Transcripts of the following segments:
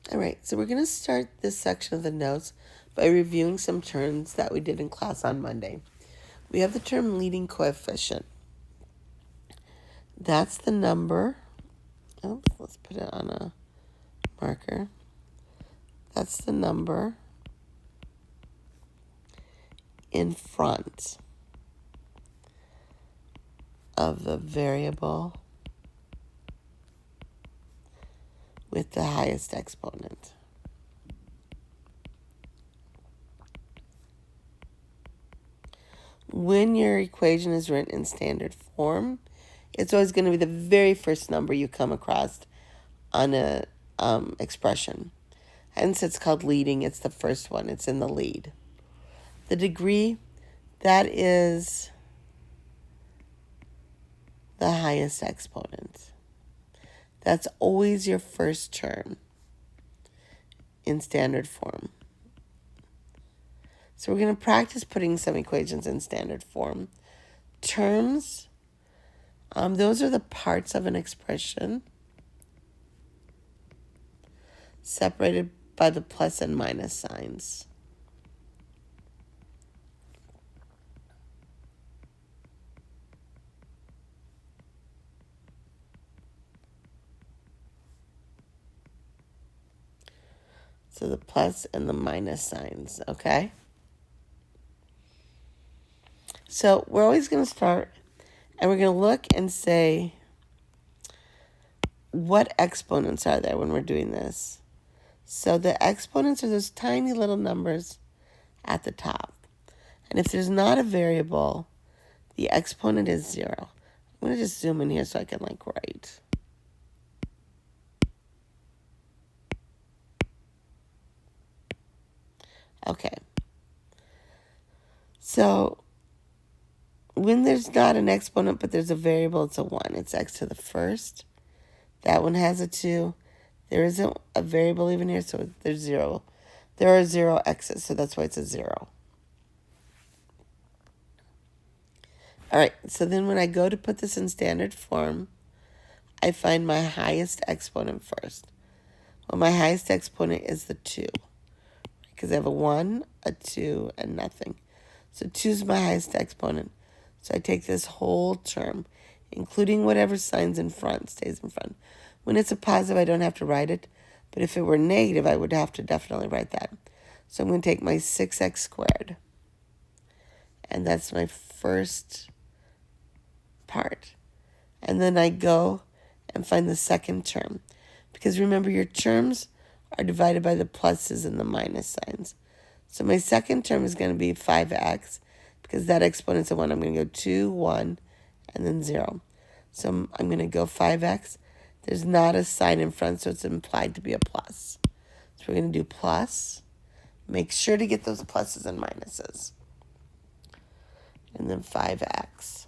All right, so we're going to start this section of the notes by reviewing some terms that we did in class on Monday. We have the term leading coefficient. That's the number. Oops, let's put it on a marker. That's the number in front of the variable with the highest exponent. When your equation is written in standard form, it's always going to be the very first number you come across on a expression. Hence, it's called leading. It's the first one. It's in the lead. The degree, that is the highest exponent. That's always your first term in standard form. So we're going to practice putting some equations in standard form. Terms, those are the parts of an expression separated by the plus and minus signs. So the plus and the minus signs, okay? So we're always going to start, and we're going to look and say, what exponents are there when we're doing this? So the exponents are those tiny little numbers at the top. And if there's not a variable, the exponent is 0. I'm going to just zoom in here so I can write. Okay. So when there's not an exponent but there's a variable, it's a 1. It's x to the first. That one has a 2. There isn't a variable even here, so there's 0. There are 0 x's, so that's why it's a 0. All right, so then when I go to put this in standard form, I find my highest exponent first. Well, my highest exponent is the 2, because I have a 1, a 2, and nothing. So 2 is my highest exponent. So I take this whole term, including whatever sign's in front, stays in front. When it's a positive, I don't have to write it. But if it were negative, I would have to definitely write that. So I'm going to take my 6x squared. And that's my first part. And then I go and find the second term. Because remember, your terms are divided by the pluses and the minus signs. So my second term is going to be 5x. Because that exponent's a 1, I'm going to go 2, 1, and then 0. So I'm going to go 5x. There's not a sign in front, so it's implied to be a plus. So we're going to do plus. Make sure to get those pluses and minuses. And then 5x.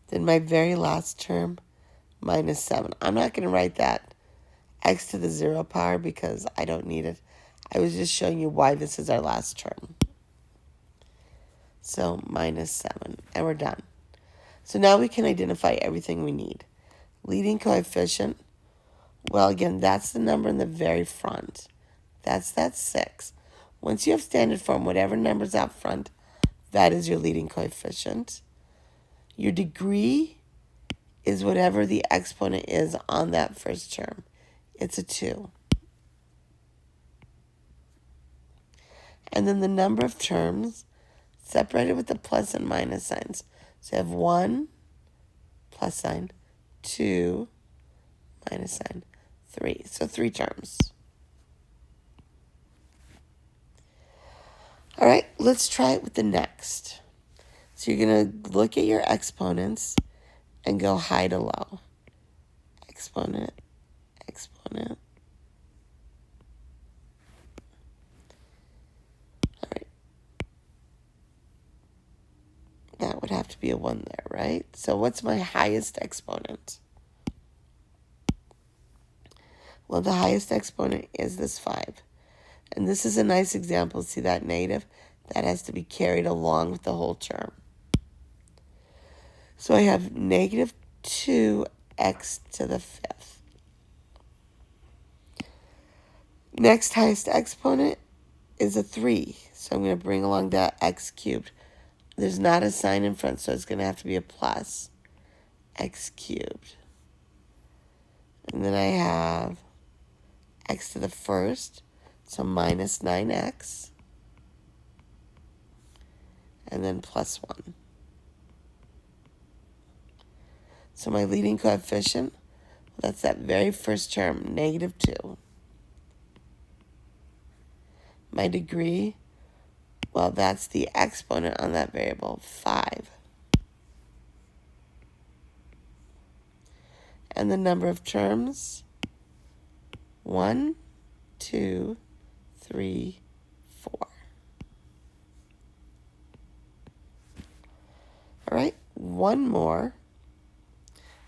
Then my very last term, minus 7. I'm not going to write that x to the 0 power because I don't need it. I was just showing you why this is our last term. So minus 7, and we're done. So now we can identify everything we need. Leading coefficient, well, again, that's the number in the very front. That's that 6. Once you have standard form, whatever number's out front, that is your leading coefficient. Your degree is whatever the exponent is on that first term. It's a 2. And then the number of terms separated with the plus and minus signs. So you have 1, plus sign, 2, minus sign, 3. So 3 terms. All right, let's try it with the next. So you're going to look at your exponents and go high to low. Exponent, exponent. All right. That would have to be a 1 there, right? So what's my highest exponent? Well, the highest exponent is this 5. And this is a nice example. See that negative? That has to be carried along with the whole term. So I have negative 2x to the 5th. Next highest exponent is a 3. So I'm going to bring along that x cubed. There's not a sign in front, so it's going to have to be a plus x cubed. And then I have x to the first, so minus 9x. And then plus 1. So my leading coefficient, that's that very first term, negative 2. My degree, well, that's the exponent on that variable, 5. And the number of terms, 1, 2, 3, 4. All right, one more,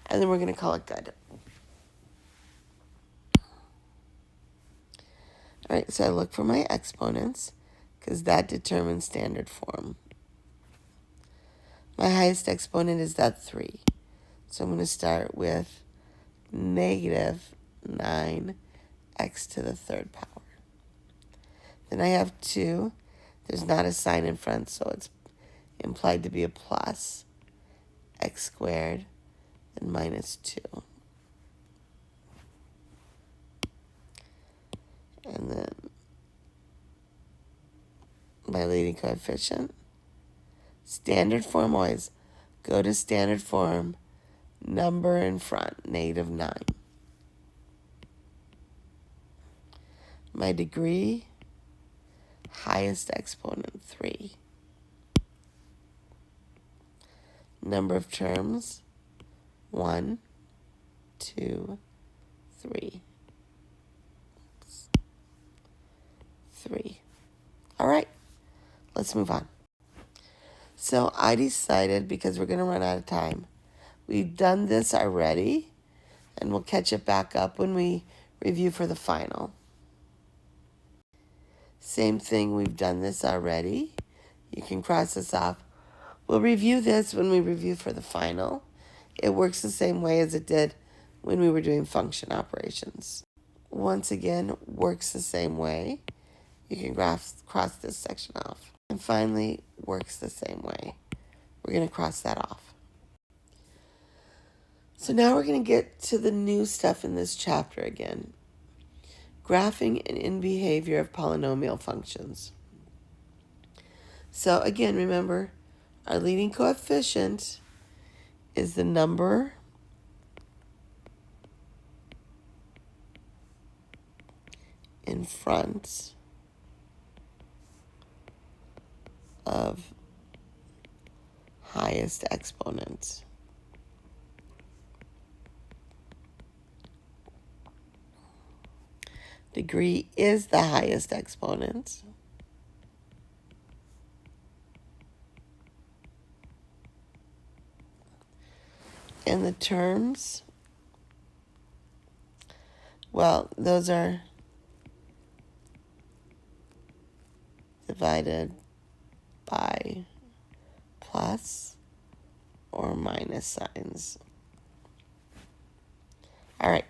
and then we're going to call it good. All right, so I look for my exponents because that determines standard form. My highest exponent is that 3. So I'm going to start with negative 9x to the third power. Then I have 2. There's not a sign in front, so it's implied to be a plus x squared and minus 2. And then my leading coefficient. Standard form always. Go to standard form, number in front, negative 9. My degree, highest exponent, 3. Number of terms, 1, 2, 3. 3. All right, let's move on. So I decided, because we're going to run out of time, we've done this already, and we'll catch it back up when we review for the final. Same thing, we've done this already. You can cross this off. We'll review this when we review for the final. It works the same way as it did when we were doing function operations. Once again, works the same way. You can cross this section off. And finally, works the same way. We're going to cross that off. So now we're going to get to the new stuff in this chapter again. Graphing and in behavior of polynomial functions. So again, remember, our leading coefficient is the number in front of highest exponent. Degree is the highest exponent. And the terms, well, those are divided by plus or minus signs. All right.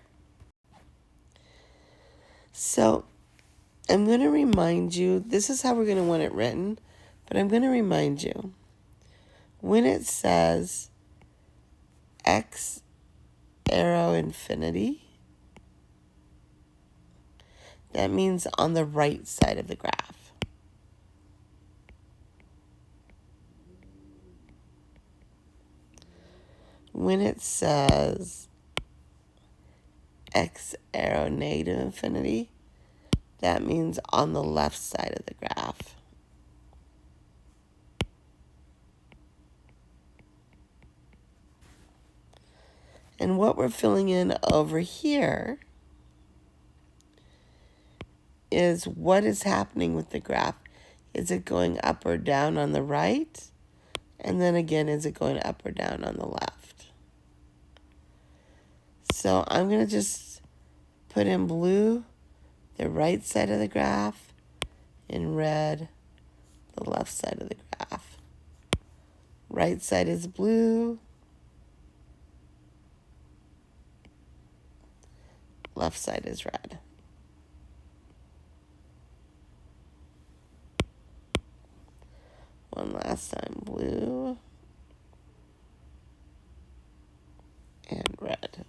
So I'm going to remind you, this is how we're going to want it written, but I'm going to remind you, when it says x arrow infinity, that means on the right side of the graph. When it says x arrow negative infinity, that means on the left side of the graph. And what we're filling in over here is what is happening with the graph. Is it going up or down on the right? And then again, is it going up or down on the left? So I'm going to just put in blue the right side of the graph, in red the left side of the graph. Right side is blue, left side is red. last time, blue and red.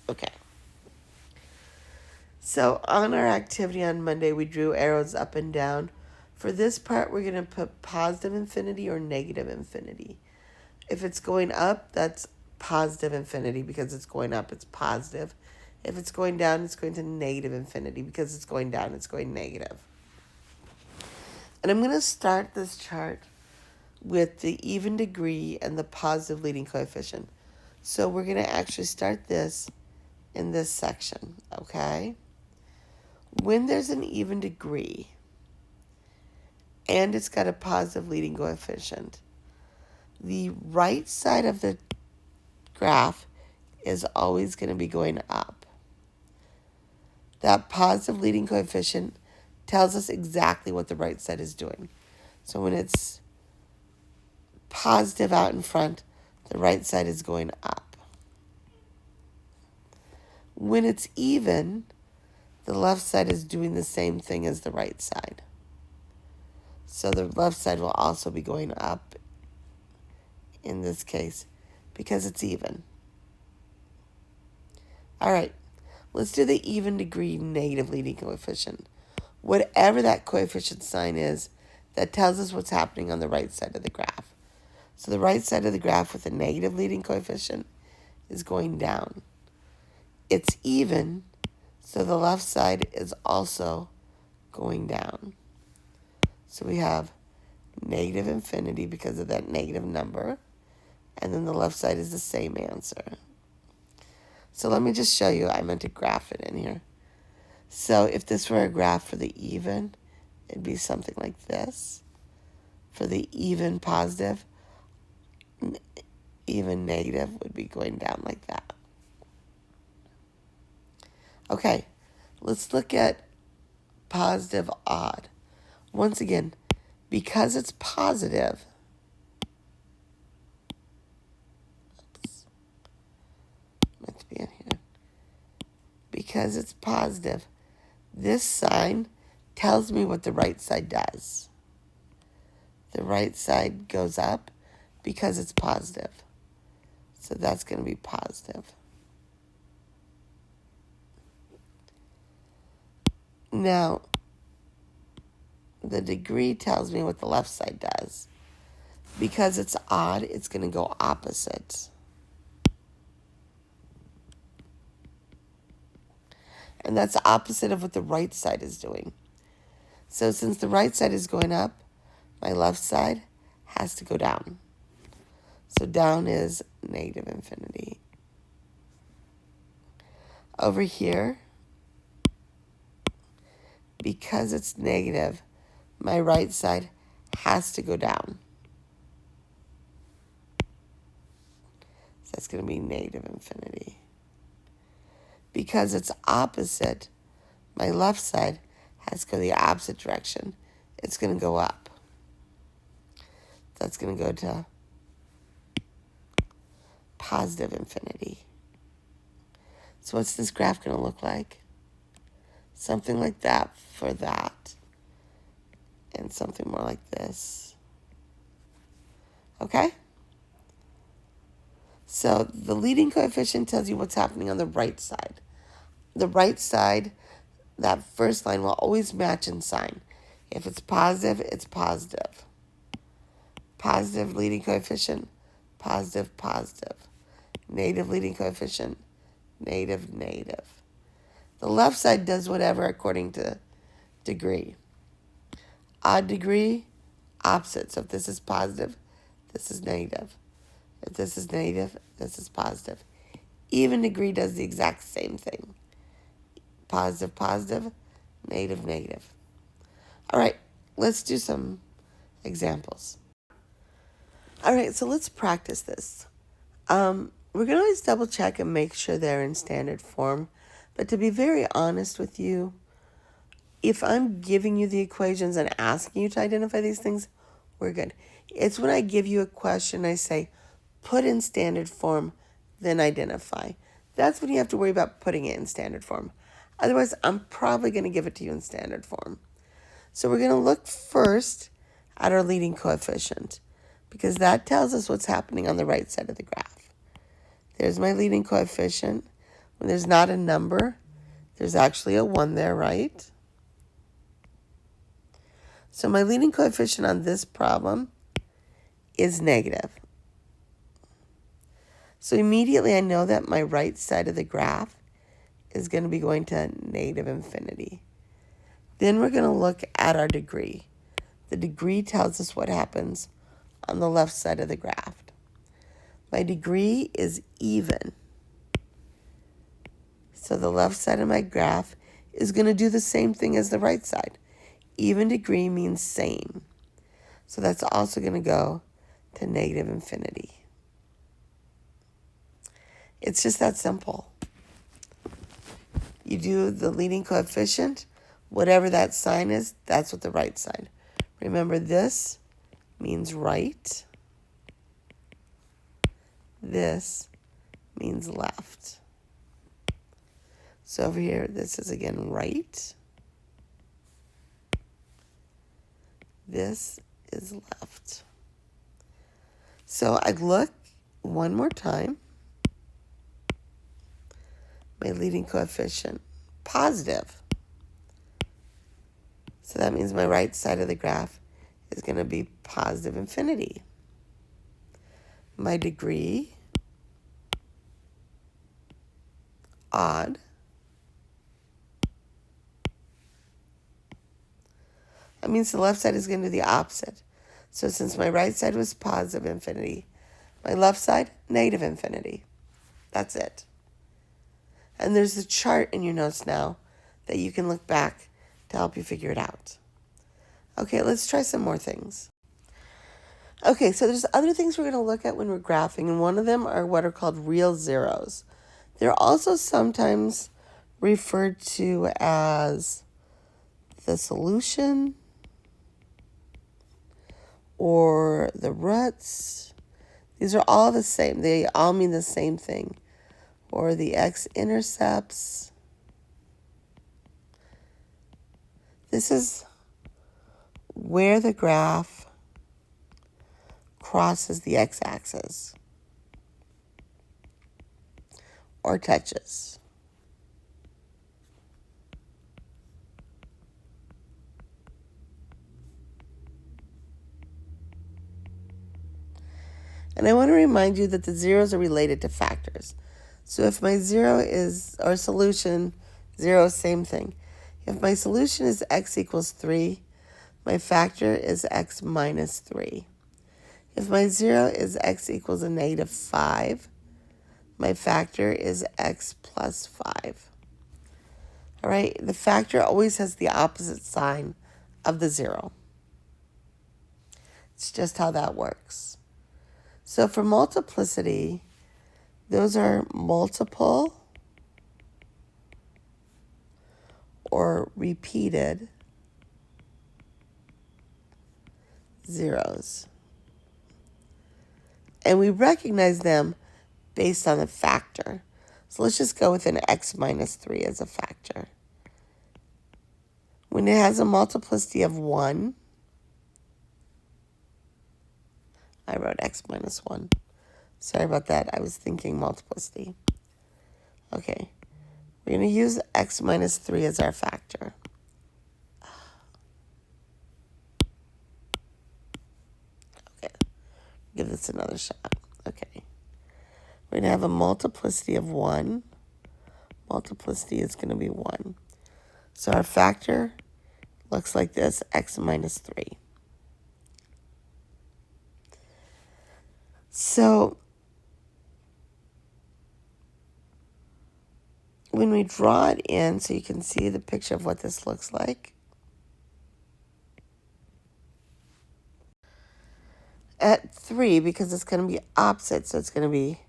Okay. So on our activity on Monday, we drew arrows up and down. For this part, we're going to put positive infinity or negative infinity. If it's going up, that's positive infinity because it's going up, it's positive. If it's going down, it's going to negative infinity because it's going down, it's going negative. And I'm going to start this chart with the even degree and the positive leading coefficient. So we're going to actually start this in this section, okay? When there's an even degree and it's got a positive leading coefficient, the right side of the graph is always going to be going up. That positive leading coefficient tells us exactly what the right side is doing. So when it's positive out in front, the right side is going up. When it's even, the left side is doing the same thing as the right side. So the left side will also be going up in this case because it's even. All right, let's do the even degree negative leading coefficient. Whatever that coefficient sign is, that tells us what's happening on the right side of the graph. So the right side of the graph with a negative leading coefficient is going down. It's even, so the left side is also going down. So we have negative infinity because of that negative number, and then the left side is the same answer. So let me just show you. I meant to graph it in here. So if this were a graph for the even, it'd be something like this. For the even positive, even negative would be going down like that. Okay, let's look at positive odd. Once again, because it's positive, meant to be in here. Because it's positive, this sign tells me what the right side does. The right side goes up because it's positive. So that's going to be positive. Now, the degree tells me what the left side does. Because it's odd, it's going to go opposite. And that's the opposite of what the right side is doing. So since the right side is going up, my left side has to go down. So down is negative infinity. Over here, because it's negative, my right side has to go down. So that's going to be negative infinity. Because it's opposite, my left side has to go the opposite direction. It's going to go up. That's going to go to positive infinity. So what's this graph going to look like? Something like that for that. And something more like this. Okay? So the leading coefficient tells you what's happening on the right side. The right side, that first line will always match in sign. If it's positive, it's positive. Positive leading coefficient, positive, positive. Negative leading coefficient, negative, negative. The left side does whatever according to degree. Odd degree, opposite. So if this is positive, this is negative. If this is negative, this is positive. Even degree does the exact same thing. Positive, positive, negative, negative. All right, let's do some examples. All right, so let's practice this. We're going to always double check and make sure they're in standard form. But to be very honest with you, if I'm giving you the equations and asking you to identify these things, we're good. It's when I give you a question, I say, put in standard form, then identify. That's when you have to worry about putting it in standard form. Otherwise, I'm probably going to give it to you in standard form. So we're going to look first at our leading coefficient because that tells us what's happening on the right side of the graph. There's my leading coefficient. When there's not a number, there's actually a 1 there, right? So my leading coefficient on this problem is negative. So immediately I know that my right side of the graph is going to be going to negative infinity. Then we're going to look at our degree. The degree tells us what happens on the left side of the graph. My degree is even. So the left side of my graph is going to do the same thing as the right side. Even degree means same. So that's also going to go to negative infinity. It's just that simple. You do the leading coefficient, whatever that sign is, that's what the right side. Remember, this means right. This means left. So over here, this is again right. This is left. So I look one more time. My leading coefficient, positive. So that means my right side of the graph is going to be positive infinity. My degree, odd. That means the left side is going to do the opposite. So since my right side was positive infinity, my left side, negative infinity. That's it. And there's a chart in your notes now that you can look back to help you figure it out. Okay, let's try some more things. Okay, so there's other things we're going to look at when we're graphing, and one of them are what are called real zeros. They're also sometimes referred to as the solution or the roots. These are all the same. They all mean the same thing. Or the x-intercepts. This is where the graph crosses the x-axis or touches. And I want to remind you that the zeros are related to factors. So if my zero is, or solution, zero, same thing. If my solution is x equals 3, my factor is x minus 3. If my zero is x equals a negative 5, my factor is x plus 5. All right, the factor always has the opposite sign of the zero. It's just how that works. So for multiplicity, those are multiple or repeated zeros. And we recognize them based on the factor. So let's just go with an x minus 3 as a factor. When it has a multiplicity of 1, I wrote x minus 1. Sorry about that. I was thinking multiplicity. Okay. We're going to use x minus 3 as our factor. Okay. Give this another shot. Okay. We're going to have a multiplicity of 1. Multiplicity is going to be 1. So our factor looks like this, x minus 3. So when we draw it in, so you can see the picture of what this looks like. At 3, because it's going to be opposite, so it's going to be,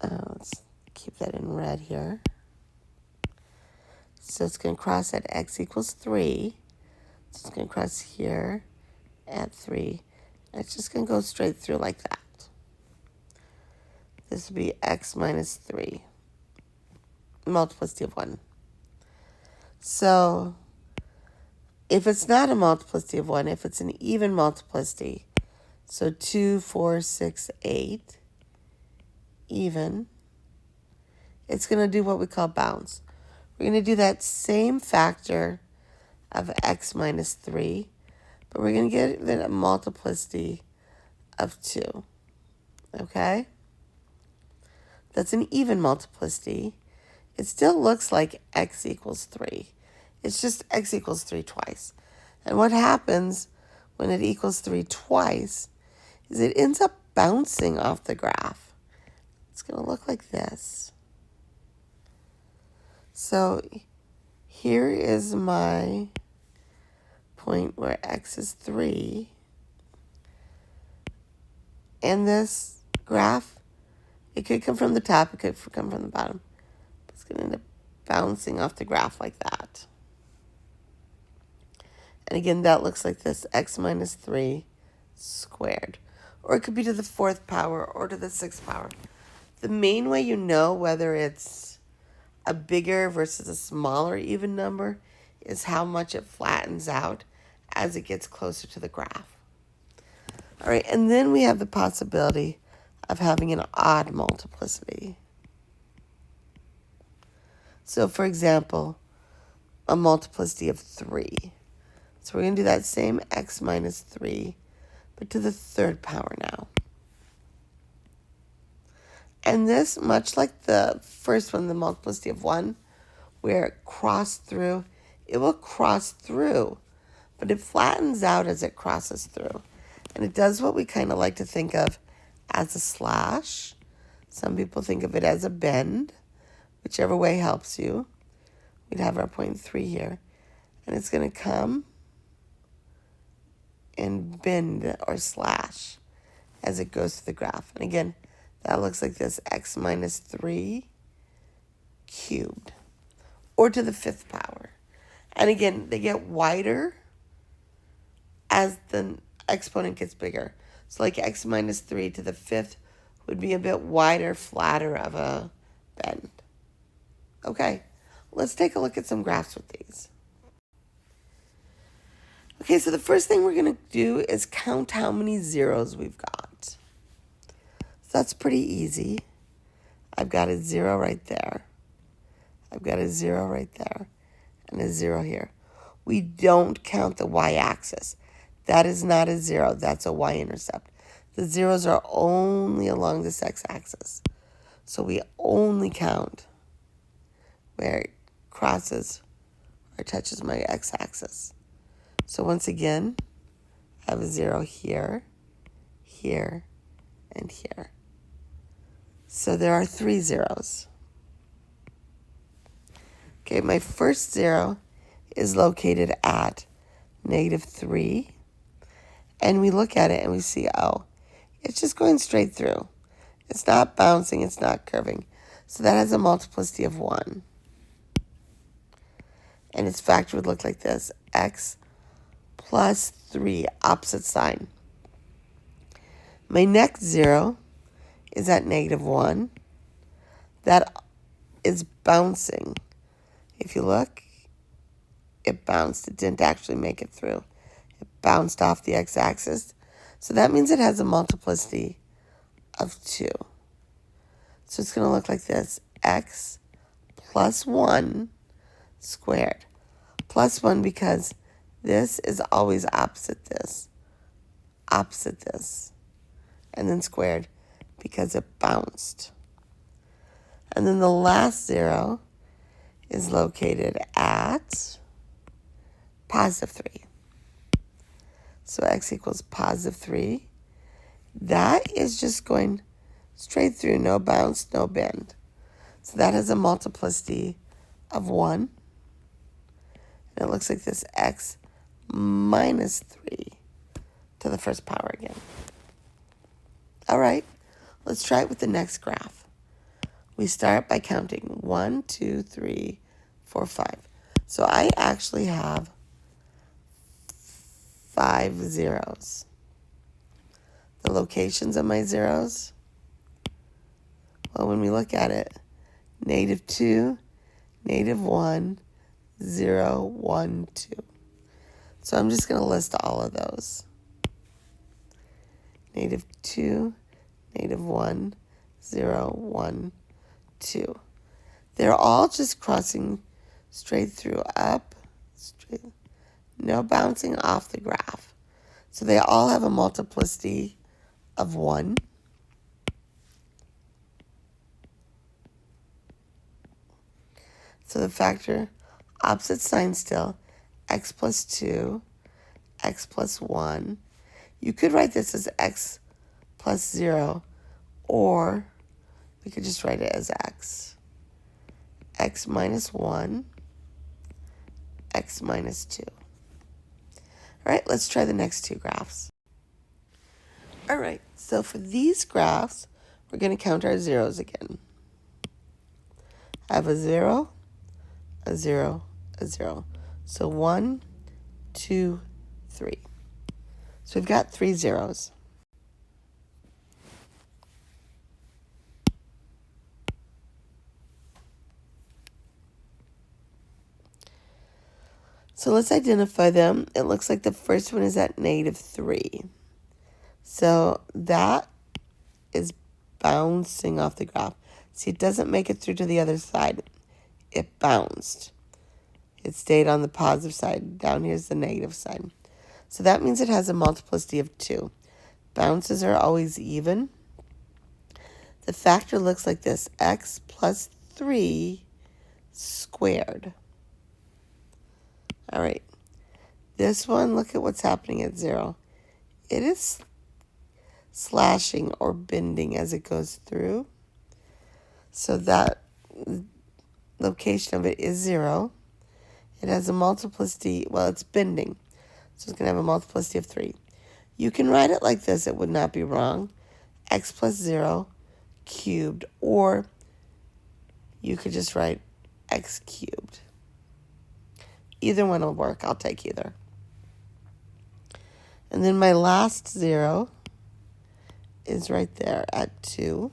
let's keep that in red here. So it's going to cross at x equals 3. So it's going to cross here at 3. And it's just going to go straight through like that. This would be x minus 3. Multiplicity of 1. So if it's not a multiplicity of 1, if it's an even multiplicity, so 2, 4, 6, 8, even, it's going to do what we call bounce. We're going to do that same factor of x minus 3, but we're going to get it a multiplicity of 2, okay? That's an even multiplicity. It still looks like x equals 3. It's just x equals 3 twice. And what happens when it equals 3 twice is it ends up bouncing off the graph. It's going to look like this. So here is my point where x is 3. And this graph, it could come from the top, it could come from the bottom. It's going to end up bouncing off the graph like that. And again, that looks like this, x minus 3 squared. Or it could be to the 4th power or to the 6th power. The main way you know whether it's a bigger versus a smaller even number is how much it flattens out as it gets closer to the graph. All right, and then we have the possibility of having an odd multiplicity. So, for example, a multiplicity of 3. So we're going to do that same x minus 3, but to the 3rd power now. And this, much like the first one, the multiplicity of 1, where it crossed through, it will cross through, but it flattens out as it crosses through. And it does what we kind of like to think of as a slash. Some people think of it as a bend, whichever way helps you. We'd have our point 3 here. And it's going to come and bend or slash as it goes through the graph. And again, that looks like this, x minus 3 cubed, or to the 5th power. And again, they get wider as the exponent gets bigger. So like x minus 3 to the 5th would be a bit wider, flatter of a bend. Okay, let's take a look at some graphs with these. Okay, so the first thing we're going to do is count how many zeros we've got. So that's pretty easy. I've got a 0 right there. I've got a 0 right there. And a 0 here. We don't count the y-axis. That is not a 0. That's a y-intercept. The zeros are only along this x-axis. So we only count where it crosses or touches my x-axis. So once again, I have a 0 here, here, and here. So there are 3 zeros. Okay, my first 0 is located at -3. And we look at it and we see, oh, it's just going straight through. It's not bouncing, it's not curving. So that has a multiplicity of 1. And its factor would look like this, x plus 3, opposite sign. My next 0 is at -1. That is bouncing. If you look, it bounced. It didn't actually make it through. It bounced off the x-axis. So that means it has a multiplicity of 2. So it's going to look like this, x plus 1 squared. Plus 1 because this is always opposite this, and then squared because it bounced. And then the last 0 is located at +3. So x equals +3. That is just going straight through, no bounce, no bend. So that has a multiplicity of 1. And it looks like this, x minus 3 to the 1st power again. All right, let's try it with the next graph. We start by counting 1, 2, 3, 4, 5. So I actually have 5 zeros. The locations of my zeros, well, when we look at it, -2, -1, 0, 1, 2. So I'm just going to list all of those. -2, -1, 0, 1, 2. They're all just crossing straight through, up, straight, no bouncing off the graph. So they all have a multiplicity of 1. So the factor, opposite sign still, x plus 2, x plus 1. You could write this as x plus 0, or we could just write it as x minus 1, x minus 2. All right, let's try the next two graphs. All right, so for these graphs, we're going to count our zeros again. I have a 0, a 0, a 0. So 1, 2, 3. So we've got 3 zeros. So let's identify them. It looks like the first one is at -3. So that is bouncing off the graph. See, it doesn't make it through to the other side. It bounced. It stayed on the positive side. Down here's the negative side. So that means it has a multiplicity of 2. Bounces are always even. The factor looks like this, x plus 3 squared. All right, this one, look at what's happening at 0. It is slashing or bending as it goes through. So that location of it is 0. It has a multiplicity, well, it's bending. So it's going to have a multiplicity of 3. You can write it like this. It would not be wrong. X plus 0 cubed, or you could just write x cubed. Either one will work. I'll take either. And then my last 0 is right there at 2.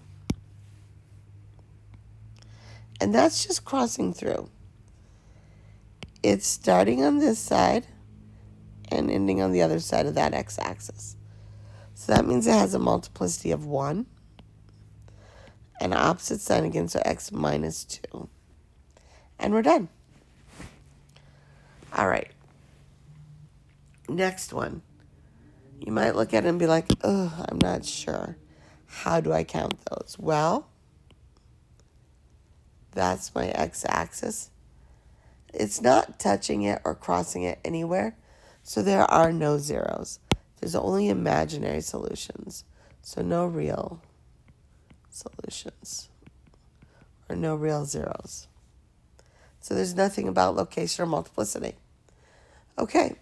And that's just crossing through. It's starting on this side and ending on the other side of that x-axis. So that means it has a multiplicity of 1. And opposite sign again, so x minus 2. And we're done. All right. Next one. You might look at it and be like, oh, I'm not sure. How do I count those? Well, that's my x-axis. It's not touching it or crossing it anywhere, so there are no zeros. There's only imaginary solutions, so no real solutions or no real zeros. So there's nothing about location or multiplicity. Okay,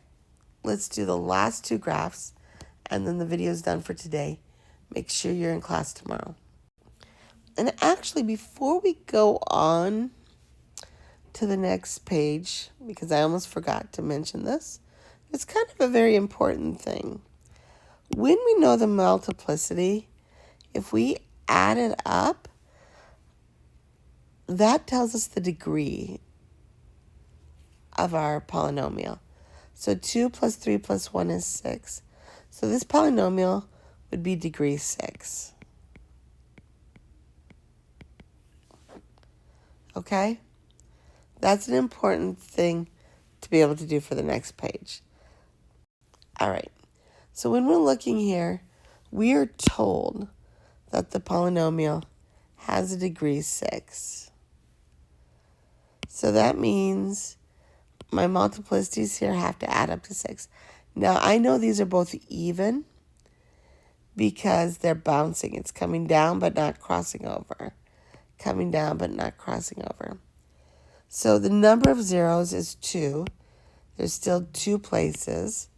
let's do the last two graphs, and then the video is done for today. Make sure you're in class tomorrow. And actually, before we go on to the next page, because I almost forgot to mention this, it's kind of a very important thing. When we know the multiplicity, if we add it up, that tells us the degree of our polynomial. So 2 plus 3 plus 1 is 6. So this polynomial would be degree 6. Okay? That's an important thing to be able to do for the next page. All right. So when we're looking here, we are told that the polynomial has a degree 6. So that means my multiplicities here have to add up to 6. Now, I know these are both even because they're bouncing. It's coming down but not crossing over. Coming down but not crossing over. So the number of zeros is 2. There's still 2 places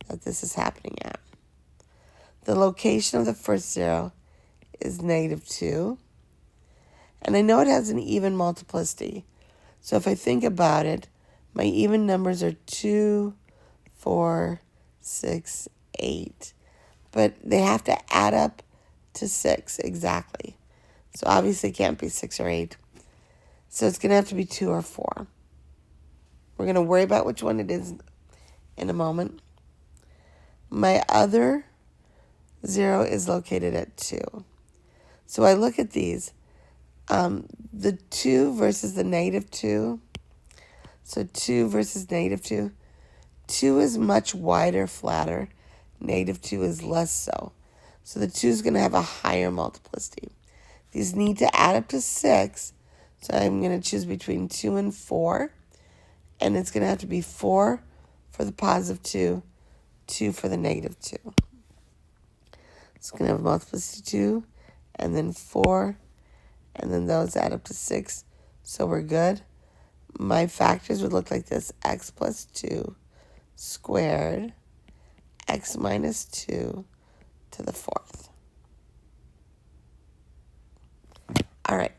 that this is happening at. The location of the first 0 is -2. And I know it has an even multiplicity. So if I think about it, my even numbers are 2, 4, 6, 8. But they have to add up to 6 exactly. So obviously it can't be 6 or 8. So it's going to have to be 2 or 4. We're going to worry about which one it is in a moment. My other 0 is located at 2. So I look at these. The 2 versus the -2. So 2 versus -2. 2 is much wider, flatter. -2 is less so. So the 2 is going to have a higher multiplicity. These need to add up to 6. So I'm going to choose between 2 and 4. And it's going to have to be 4 for the positive 2, 2 for the -2. It's going to have a multiplicity 2, and then 4, and then those add up to 6. So we're good. My factors would look like this: x plus 2 squared, x minus 2 to the 4th. All right,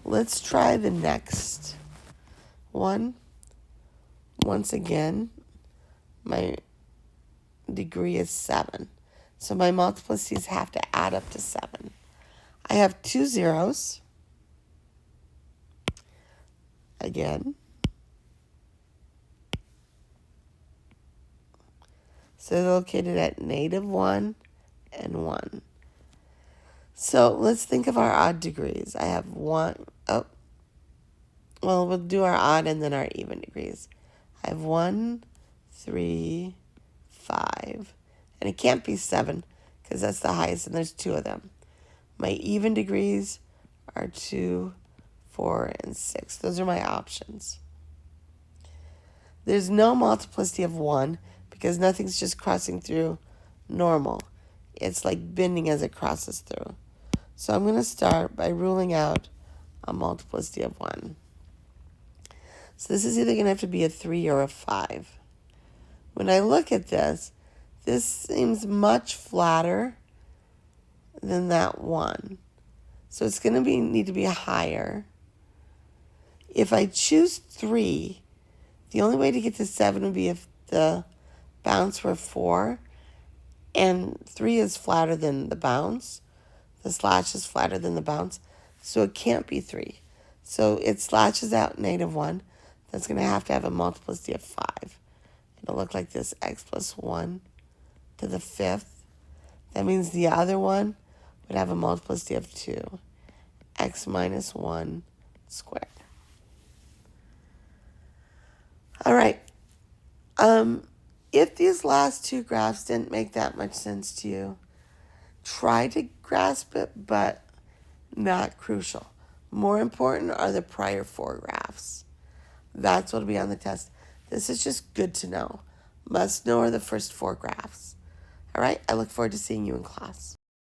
let's try the next one. Once again, my degree is 7. So my multiplicities have to add up to 7. I have 2 zeros. Again. So they're located at -1 and 1. So let's think of our odd degrees. I have 1. Oh, well, we'll do our odd and then our even degrees. I have 1, 3, 5. And it can't be 7 because that's the highest, and there's 2 of them. My even degrees are 2, 4, and 6. Those are my options. There's no multiplicity of 1 because nothing's just crossing through normal. It's like bending as it crosses through. So I'm going to start by ruling out a multiplicity of 1. So this is either going to have to be a 3 or a 5. When I look at this, this seems much flatter than that 1. So it's going to need to be higher. If I choose 3, the only way to get to 7 would be if the bounce were 4. And 3 is flatter than the bounce. The slash is flatter than the bounce. So it can't be 3. So it slashes out -1. That's going to have a multiplicity of 5. It'll look like this: x plus 1 to the 5th. That means the other one would have a multiplicity of 2. X minus 1 squared. All right. If these last two graphs didn't make that much sense to you, try to grasp it, but not crucial. More important are the prior 4 graphs. That's what will be on the test. This is just good to know. Must know are the first 4 graphs. All right, I look forward to seeing you in class.